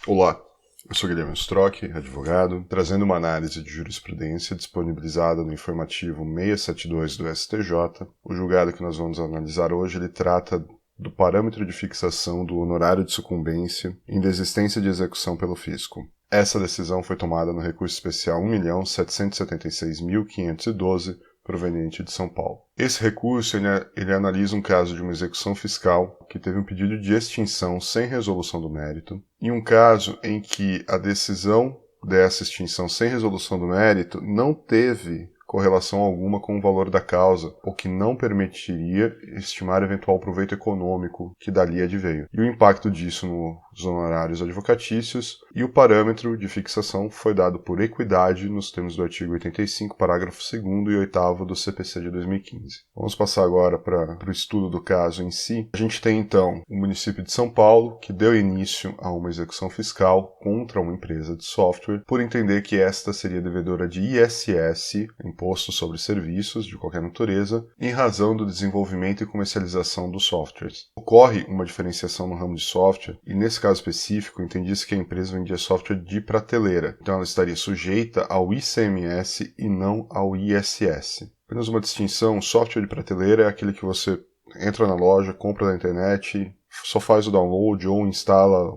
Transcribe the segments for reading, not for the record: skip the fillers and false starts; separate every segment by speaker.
Speaker 1: Olá, eu sou Guilherme Strock, advogado, trazendo uma análise de jurisprudência disponibilizada no informativo 672 do STJ. O julgado que nós vamos analisar hoje, ele trata do parâmetro de fixação do honorário de sucumbência em desistência de execução pelo fisco. Essa decisão foi tomada no recurso especial 1.776.512, proveniente de São Paulo. Esse recurso ele analisa um caso de uma execução fiscal que teve um pedido de extinção sem resolução do mérito, e um caso em que a decisão dessa extinção sem resolução do mérito não teve correlação alguma com o valor da causa, o que não permitiria estimar eventual proveito econômico que dali adveio. E o impacto disso nos honorários advocatícios, e o parâmetro de fixação foi dado por equidade nos termos do artigo 85, parágrafo 2º e 8º do CPC de 2015. Vamos passar agora para o estudo do caso em si. A gente tem então o município de São Paulo, que deu início a uma execução fiscal contra uma empresa de software, por entender que esta seria devedora de ISS, Imposto sobre Serviços de qualquer natureza, em razão do desenvolvimento e comercialização dos softwares. Ocorre uma diferenciação no ramo de software, e nesse caso específico, entendia-se que a empresa vendia software de prateleira, então ela estaria sujeita ao ICMS e não ao ISS. Apenas uma distinção: software de prateleira é aquele que você entra na loja, compra na internet, só faz o download ou instala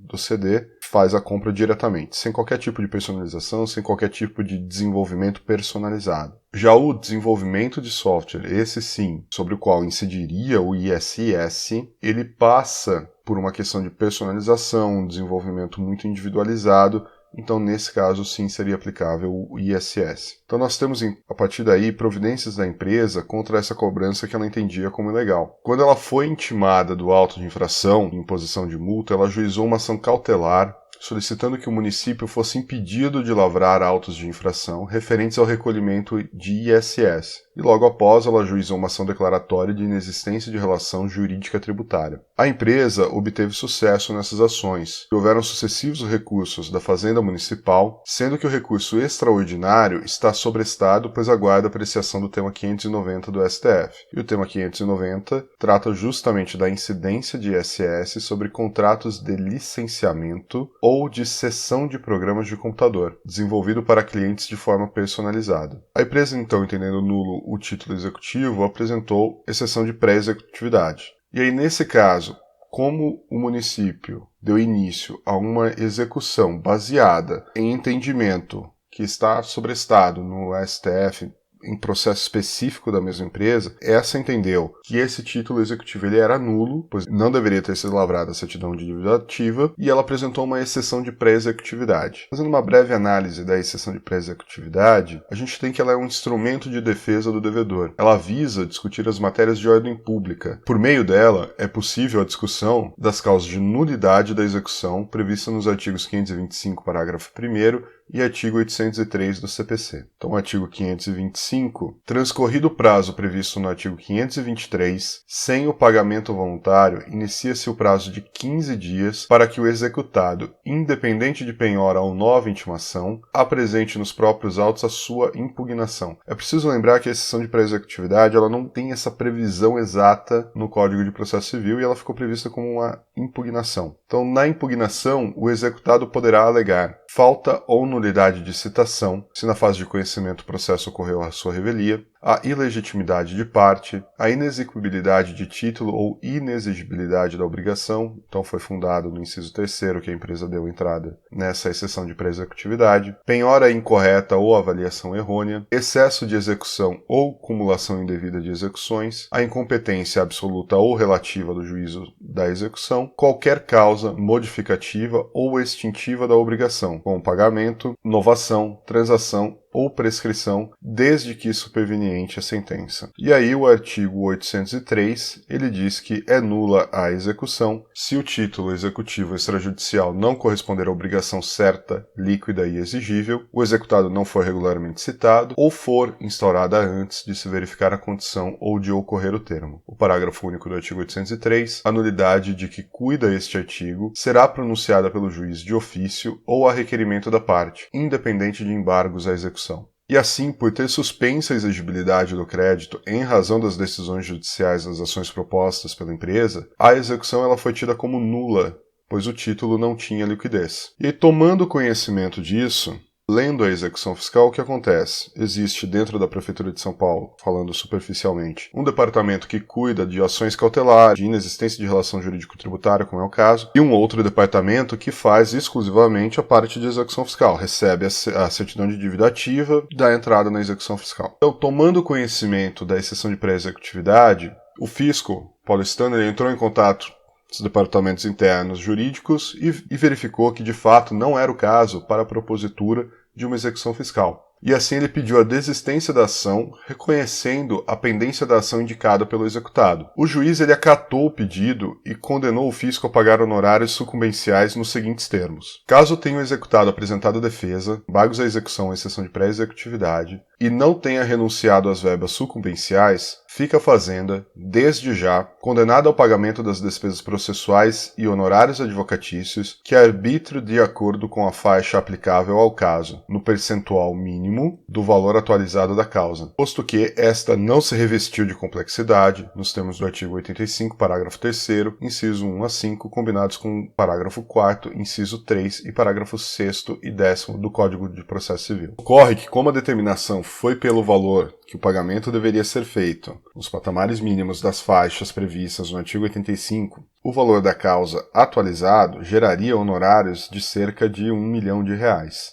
Speaker 1: do CD, faz a compra diretamente, sem qualquer tipo de personalização, sem qualquer tipo de desenvolvimento personalizado. Já o desenvolvimento de software, esse sim, sobre o qual incidiria o ISS, ele passa por uma questão de personalização, um desenvolvimento muito individualizado. Então, nesse caso, sim, seria aplicável o ISS. Então, nós temos, a partir daí, providências da empresa contra essa cobrança que ela entendia como ilegal. Quando ela foi intimada do auto de infração e imposição de multa, ela ajuizou uma ação cautelar solicitando que o município fosse impedido de lavrar autos de infração referentes ao recolhimento de ISS. E logo após, ela ajuizou uma ação declaratória de inexistência de relação jurídica tributária. A empresa obteve sucesso nessas ações, e houveram sucessivos recursos da Fazenda Municipal, sendo que o recurso extraordinário está sobrestado, pois aguarda a apreciação do tema 590 do STF. E o tema 590 trata justamente da incidência de ISS sobre contratos de licenciamento ou de cessão de programas de computador, desenvolvido para clientes de forma personalizada. A empresa, então, entendendo nulo o título executivo, apresentou exceção de pré-executividade. E aí, nesse caso, como o município deu início a uma execução baseada em entendimento que está sobrestado no STF, em processo específico da mesma empresa, essa entendeu que esse título executivo ele era nulo, pois não deveria ter sido lavrada a certidão de dívida ativa, e ela apresentou uma exceção de pré-executividade. Fazendo uma breve análise da exceção de pré-executividade, a gente tem que ela é um instrumento de defesa do devedor. Ela visa discutir as matérias de ordem pública. Por meio dela, é possível a discussão das causas de nulidade da execução prevista nos artigos 525, parágrafo 1º, e artigo 803 do CPC. Então, o artigo 525, transcorrido o prazo previsto no artigo 523, sem o pagamento voluntário, inicia-se o prazo de 15 dias para que o executado, independente de penhora ou nova intimação, apresente nos próprios autos a sua impugnação. É preciso lembrar que a exceção de pré-executividade ela não tem essa previsão exata no Código de Processo Civil e ela ficou prevista como uma impugnação. Então, na impugnação, o executado poderá alegar falta ou nulidade de citação, se na fase de conhecimento o processo ocorreu a sua revelia, a ilegitimidade de parte, a inexequibilidade de título ou inexigibilidade da obrigação, então foi fundado no inciso 3º que a empresa deu entrada nessa exceção de pré-executividade, penhora incorreta ou avaliação errônea, excesso de execução ou cumulação indevida de execuções, a incompetência absoluta ou relativa do juízo da execução, qualquer causa modificativa ou extintiva da obrigação, como pagamento, novação, transação ou prescrição, desde que superveniente a sentença. E aí o artigo 803, ele diz que é nula a execução se o título executivo extrajudicial não corresponder à obrigação certa, líquida e exigível, o executado não for regularmente citado ou for instaurada antes de se verificar a condição ou de ocorrer o termo. O parágrafo único do artigo 803, a nulidade de que cuida este artigo será pronunciada pelo juiz de ofício ou a requerimento da parte, independente de embargos à execução. E assim, por ter suspensa a exigibilidade do crédito em razão das decisões judiciais das ações propostas pela empresa, a execução ela foi tida como nula pois o título não tinha liquidez. E tomando conhecimento disso, lendo a execução fiscal, o que acontece? Existe dentro da Prefeitura de São Paulo, falando superficialmente, um departamento que cuida de ações cautelares, de inexistência de relação jurídico-tributária, como é o caso, e um outro departamento que faz exclusivamente a parte de execução fiscal, recebe a certidão de dívida ativa, dá entrada na execução fiscal. Então, tomando conhecimento da exceção de pré-executividade, o fisco paulistano entrou em contato os departamentos internos jurídicos e verificou que de fato não era o caso para a propositura de uma execução fiscal. E assim ele pediu a desistência da ação, reconhecendo a pendência da ação indicada pelo executado. O juiz ele acatou o pedido e condenou o fisco a pagar honorários sucumbenciais nos seguintes termos: caso tenha o executado apresentado defesa, bagos à execução à exceção de pré-executividade, e não tenha renunciado às verbas sucumbenciais, fica a fazenda, desde já, condenada ao pagamento das despesas processuais e honorários advocatícios, que arbitro de acordo com a faixa aplicável ao caso, no percentual mínimo do valor atualizado da causa, posto que esta não se revestiu de complexidade, nos termos do artigo 85, parágrafo 3º, inciso 1 a 5, combinados com o parágrafo 4º, inciso 3 e parágrafo 6º e 10º do Código de Processo Civil. Ocorre que, como a determinação foi pelo valor que o pagamento deveria ser feito, nos patamares mínimos das faixas previstas no artigo 85, o valor da causa atualizado geraria honorários de cerca de R$1 milhão.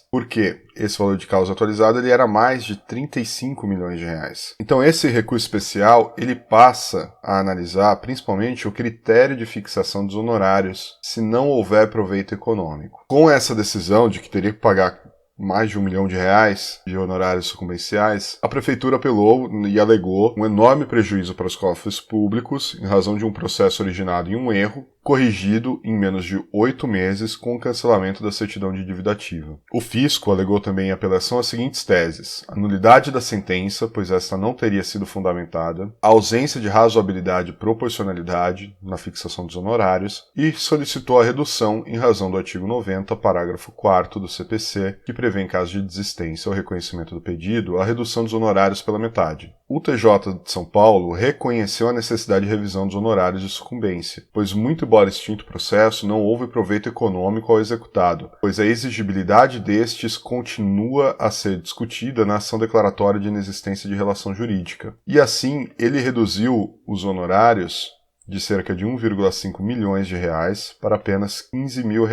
Speaker 1: Por quê? Esse valor de causa atualizado ele era mais de 35 milhões de reais. Então esse recurso especial ele passa a analisar principalmente o critério de fixação dos honorários se não houver proveito econômico. Com essa decisão de que teria que pagar mais de R$1 milhão de honorários sucumbenciais, a Prefeitura apelou e alegou um enorme prejuízo para os cofres públicos em razão de um processo originado em um erro, corrigido em menos de 8 meses com o cancelamento da certidão de dívida ativa. O fisco alegou também em apelação as seguintes teses: a nulidade da sentença, pois esta não teria sido fundamentada, a ausência de razoabilidade e proporcionalidade na fixação dos honorários, e solicitou a redução em razão do artigo 90, parágrafo 4º do CPC, que prevê em caso de desistência ou reconhecimento do pedido, a redução dos honorários pela metade. O TJ de São Paulo reconheceu a necessidade de revisão dos honorários de sucumbência, pois muito embora extinto o processo, não houve proveito econômico ao executado, pois a exigibilidade destes continua a ser discutida na ação declaratória de inexistência de relação jurídica. E assim, ele reduziu os honorários de cerca de R$1,5 milhões para apenas R$15 mil,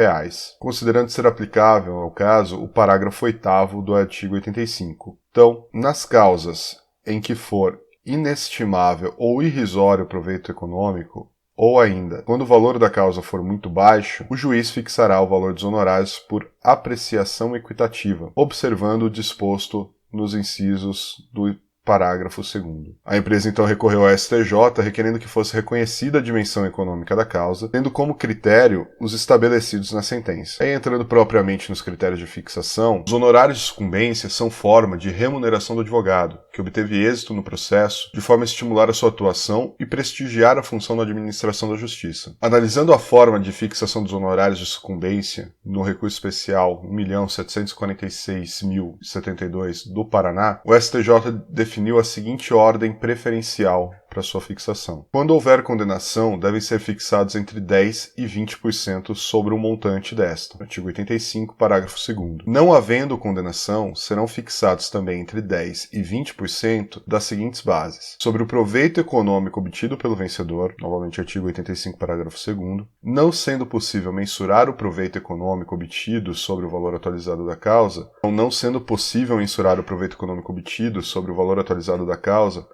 Speaker 1: considerando ser aplicável ao caso o parágrafo 8º do artigo 85. Então, nas causas em que for inestimável ou irrisório o proveito econômico, ou ainda, quando o valor da causa for muito baixo, o juiz fixará o valor dos honorários por apreciação equitativa, observando o disposto nos incisos do parágrafo 2º. A empresa então recorreu ao STJ requerendo que fosse reconhecida a dimensão econômica da causa, tendo como critério os estabelecidos na sentença. Aí, entrando propriamente nos critérios de fixação, os honorários de sucumbência são forma de remuneração do advogado, que obteve êxito no processo, de forma a estimular a sua atuação e prestigiar a função da administração da justiça. Analisando a forma de fixação dos honorários de sucumbência no recurso especial 1.746.072 do Paraná, o STJ definiu a seguinte ordem preferencial para sua fixação. Quando houver condenação, devem ser fixados entre 10% e 20% sobre o montante desta. Artigo 85, parágrafo 2º. Não havendo condenação, serão fixados também entre 10% e 20% das seguintes bases: sobre o proveito econômico obtido pelo vencedor, novamente artigo 85, parágrafo 2º, não sendo possível mensurar o proveito econômico obtido sobre o valor atualizado da causa, ou não sendo possível mensurar o proveito econômico obtido sobre o valor atualizado da causa,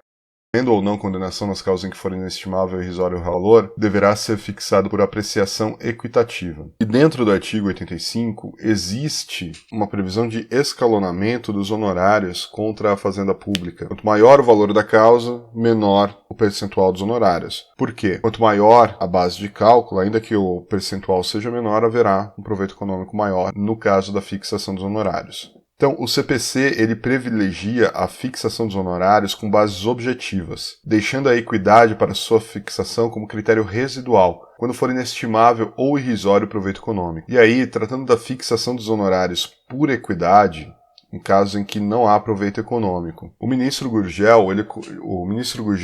Speaker 1: havendo ou não condenação nas causas em que for inestimável e irrisório o valor, deverá ser fixado por apreciação equitativa. E dentro do artigo 85, existe uma previsão de escalonamento dos honorários contra a fazenda pública. Quanto maior o valor da causa, menor o percentual dos honorários. Por quê? Quanto maior a base de cálculo, ainda que o percentual seja menor, haverá um proveito econômico maior no caso da fixação dos honorários. Então, o CPC ele privilegia a fixação dos honorários com bases objetivas, deixando a equidade para sua fixação como critério residual, quando for inestimável ou irrisório o proveito econômico. E aí, tratando da fixação dos honorários por equidade, em casos em que não há proveito econômico. O ministro Gurgel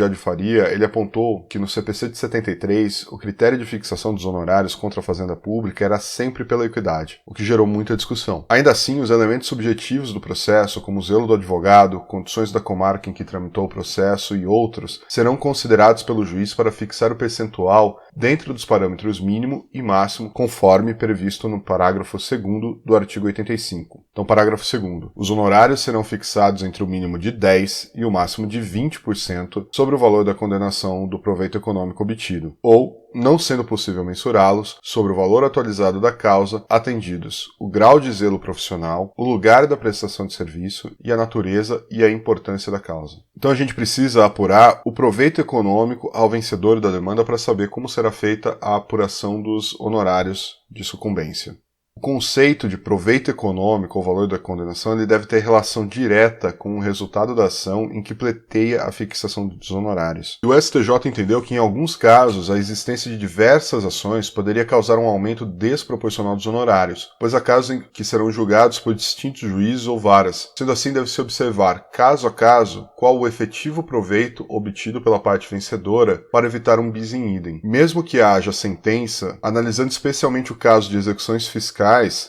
Speaker 1: de Faria, ele apontou que no CPC de 73, o critério de fixação dos honorários contra a fazenda pública era sempre pela equidade, o que gerou muita discussão. Ainda assim, os elementos subjetivos do processo, como o zelo do advogado, condições da comarca em que tramitou o processo e outros, serão considerados pelo juiz para fixar o percentual dentro dos parâmetros mínimo e máximo, conforme previsto no parágrafo 2º do artigo 85. Então, parágrafo 2º. Os honorários serão fixados entre o mínimo de 10% e o máximo de 20% sobre o valor da condenação do proveito econômico obtido, ou, não sendo possível mensurá-los, sobre o valor atualizado da causa, atendidos o grau de zelo profissional, o lugar da prestação de serviço e a natureza e a importância da causa. Então a gente precisa apurar o proveito econômico ao vencedor da demanda para saber como será feita a apuração dos honorários de sucumbência. O conceito de proveito econômico ou valor da condenação ele deve ter relação direta com o resultado da ação em que pleiteia a fixação dos honorários. E o STJ entendeu que, em alguns casos, a existência de diversas ações poderia causar um aumento desproporcional dos honorários, pois há casos em que serão julgados por distintos juízes ou varas. Sendo assim, deve-se observar, caso a caso, qual o efetivo proveito obtido pela parte vencedora para evitar um bis in idem. Mesmo que haja sentença, analisando especialmente o caso de execuções fiscais,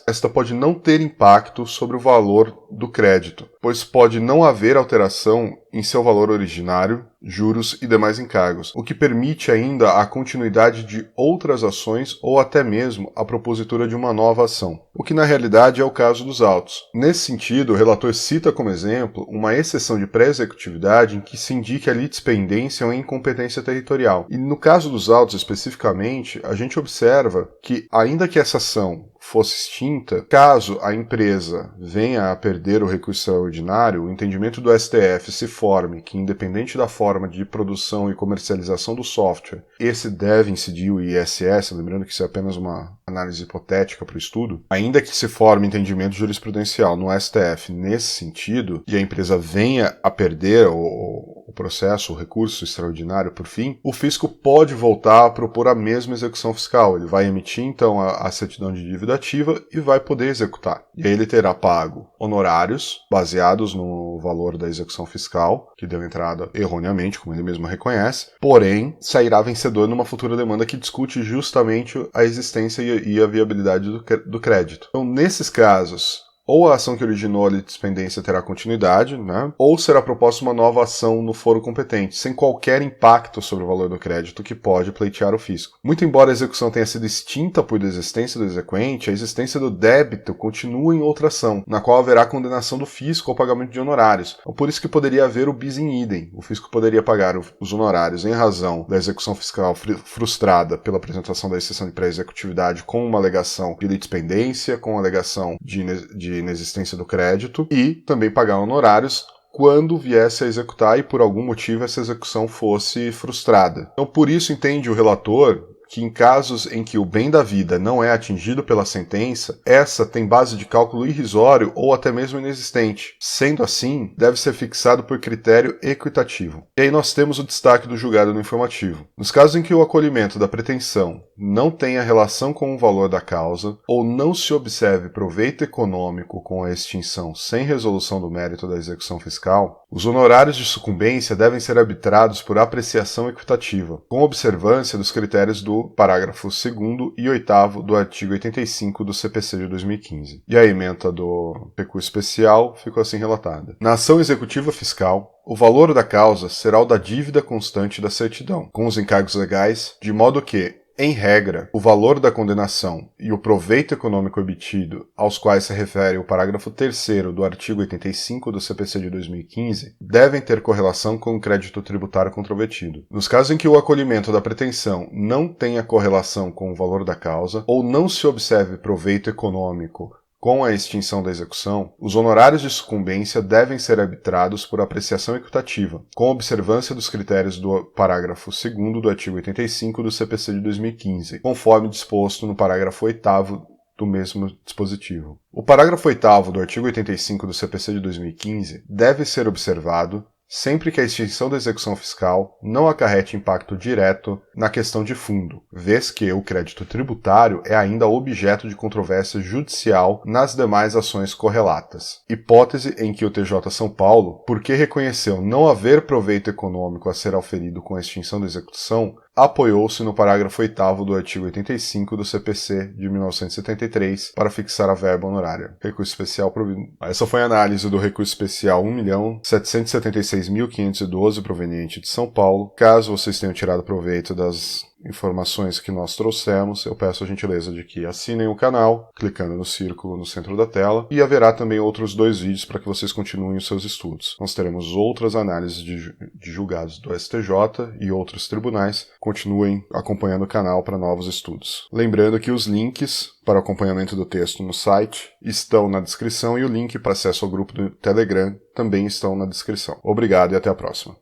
Speaker 1: esta pode não ter impacto sobre o valor do crédito, pois pode não haver alteração em seu valor originário, juros e demais encargos, o que permite ainda a continuidade de outras ações ou até mesmo a propositura de uma nova ação, o que na realidade é o caso dos autos. Nesse sentido, o relator cita como exemplo uma exceção de pré-executividade em que se indique a litispendência ou incompetência territorial. E no caso dos autos especificamente, a gente observa que, ainda que essa ação fosse extinta, caso a empresa venha a perder o recurso extraordinário, o entendimento do STF se forme que, independente da forma de produção e comercialização do software, esse deve incidir o ISS, lembrando que isso é apenas uma análise hipotética para o estudo, ainda que se forme entendimento jurisprudencial no STF nesse sentido, e a empresa venha a perder o processo, o recurso extraordinário por fim, o fisco pode voltar a propor a mesma execução fiscal. Ele vai emitir, então, a certidão de dívida ativa e vai poder executar. E aí ele terá pago honorários baseados no valor da execução fiscal, que deu entrada erroneamente, como ele mesmo reconhece, porém sairá vencedor numa futura demanda que discute justamente a existência e a viabilidade do crédito. Então, nesses casos, ou a ação que originou a litispendência terá continuidade, ou será proposta uma nova ação no foro competente, sem qualquer impacto sobre o valor do crédito que pode pleitear o fisco. Muito embora a execução tenha sido extinta por desistência do exequente, a existência do débito continua em outra ação, na qual haverá condenação do fisco ao pagamento de honorários. Então, por isso que poderia haver o bis in idem. O fisco poderia pagar os honorários em razão da execução fiscal frustrada pela apresentação da exceção de pré-executividade com uma alegação de litispendência, com alegação de inexistência do crédito, e também pagar honorários quando viesse a executar e por algum motivo essa execução fosse frustrada. Então, por isso entende o relator que em casos em que o bem da vida não é atingido pela sentença, essa tem base de cálculo irrisório ou até mesmo inexistente. Sendo assim, deve ser fixado por critério equitativo. E aí nós temos o destaque do julgado no informativo. Nos casos em que o acolhimento da pretensão não tenha relação com o valor da causa, ou não se observe proveito econômico com a extinção sem resolução do mérito da execução fiscal, os honorários de sucumbência devem ser arbitrados por apreciação equitativa, com observância dos critérios do parágrafo 2º e 8º do artigo 85 do CPC de 2015. E a ementa do recurso especial ficou assim relatada. Na ação executiva fiscal, o valor da causa será o da dívida constante da certidão, com os encargos legais, de modo que, em regra, o valor da condenação e o proveito econômico obtido, aos quais se refere o parágrafo 3º do artigo 85 do CPC de 2015, devem ter correlação com o crédito tributário controvertido. Nos casos em que o acolhimento da pretensão não tenha correlação com o valor da causa, ou não se observe proveito econômico com a extinção da execução, os honorários de sucumbência devem ser arbitrados por apreciação equitativa, com observância dos critérios do parágrafo 2º do artigo 85 do CPC de 2015, conforme disposto no parágrafo 8º do mesmo dispositivo. O parágrafo 8º do artigo 85 do CPC de 2015 deve ser observado sempre que a extinção da execução fiscal não acarrete impacto direto na questão de fundo, vez que o crédito tributário é ainda objeto de controvérsia judicial nas demais ações correlatas. Hipótese em que o TJ São Paulo, porque reconheceu não haver proveito econômico a ser auferido com a extinção da execução, apoiou-se no parágrafo 8º do artigo 85 do CPC de 1973 para fixar a verba honorária. Recurso especial provido. Essa foi a análise do recurso especial 1.776.512 proveniente de São Paulo. Caso vocês tenham tirado proveito das informações que nós trouxemos, eu peço a gentileza de que assinem o canal, clicando no círculo no centro da tela, e haverá também outros 2 vídeos para que vocês continuem os seus estudos. Nós teremos outras análises de julgados do STJ e outros tribunais. Continuem acompanhando o canal para novos estudos. Lembrando que os links para o acompanhamento do texto no site estão na descrição e o link para acesso ao grupo do Telegram também estão na descrição. Obrigado e até a próxima.